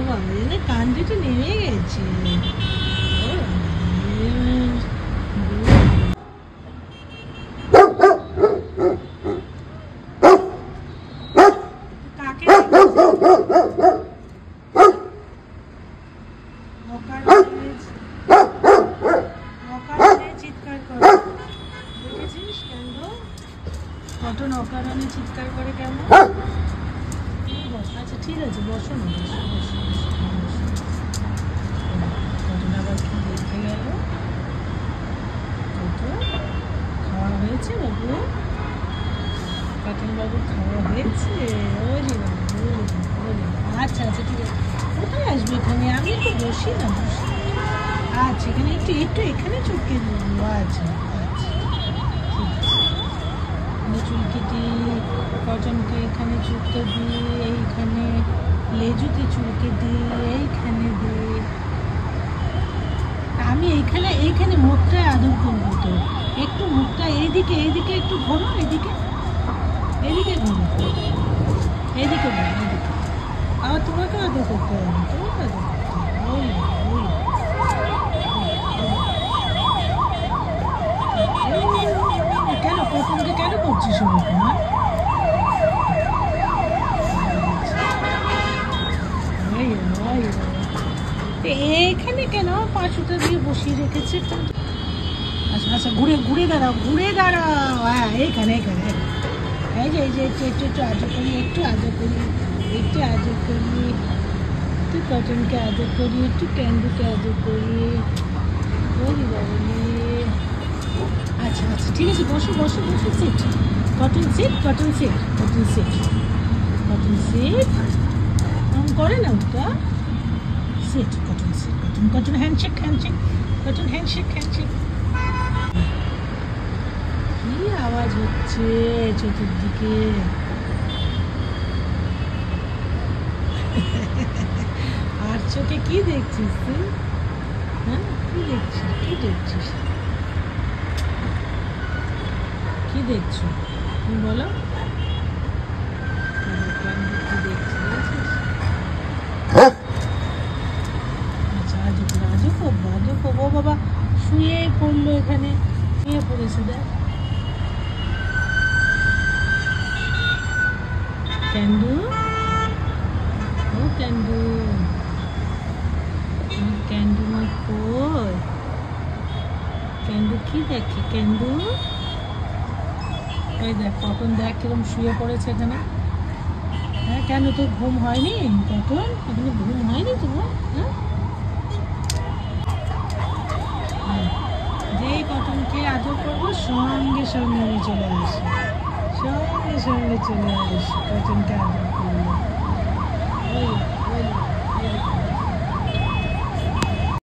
বাবা এনে কান্দিতে নেমে গেছে। চিৎকার করে দেখেছিস কেন? কটন অকারণে চিৎকার করে কেমন? আচ্ছা ঠিক আছে, বসো না, কটন আবার কি দেখতে গেল? খাওয়া হয়েছে বাবু? কটন বাবু খাওয়া হয়েছে? ওরে বাবু, আচ্ছা আচ্ছা ঠিক আছে। কোথায় আসবে এখানে? আমি একটু বসি না, বসি। আচ্ছা এখানে একটু একটু এখানে চুলকে দেবো। আচ্ছা আচ্ছা ঠিক আছে। চুলকে দিই, কটনকে এখানে চুলকে দিই, এইখানে লেজুতে চুলকে দিই, এইখানে দিই। আমি এইখানে এইখানে মুখটায় আদর করবো তো। একটু মুখটা এইদিকে এইদিকে একটু ঘোরো, এদিকে এদিকে ঘোরো, এইদিকে ঘোরো, এদিকে। আবার তোমাকে আদর করতে হবে, তোমাকে আদর করতে হবে। ওই ওই কেন কটনকে কেন করছিস ওরকম? এইখানে কেন পাঁচুটা দিয়ে বসিয়ে রেখেছে? আচ্ছা আচ্ছা ঘুরে ঘুরে দাঁড়াও, ঘুরে দাঁড়াও। হ্যাঁ এইখানে এইখানে এই যে এই যে একটু একটু একটু আদর করি, একটু আদর করি, একটু আদর করি, একটু কটনকে আদর করি, একটু ক্যান্ডুকে আদর করি। বলি বাবলি। আচ্ছা আচ্ছা ঠিক আছে, বসো বসো বসো। Sit Cotton, sit Cotton, sit Cotton, sit Cotton, sit করে না ওটা। Sit Cotton, sit Cotton, Cotton handshake, handshake Cotton, handshake, handshake. কি আওয়াজ হচ্ছে চতুর্দিকে? আর চোখে কি দেখছিস তুই? হ্যাঁ কি দেখছিস? কি দেখছিস? কি দেখছো তুমি বলো? কি দেখছিস? আচ্ছা আজব আজব আজব। ও বাবা শুয়ে পড়লো, এখানে শুয়ে পড়েছে। দেখ ক্যান্ডু, ও ক্যান্ডু, ক্যান্ডু মা কই? ক্যান্ডু কি দেখে? ক্যান্ডু এই দেখ কটন, দেখ কিরকম শুয়ে পড়েছে এখানে। হ্যাঁ কেন তোর ঘুম হয়নি কটন? এখানে ঘুম হয়নি তোমার? হ্যাঁ যেই কটনকে আদর করবো সঙ্গে সঙ্গে চলে আসে, সঙ্গে সঙ্গে চলে আসে কটনকে আদর করবো।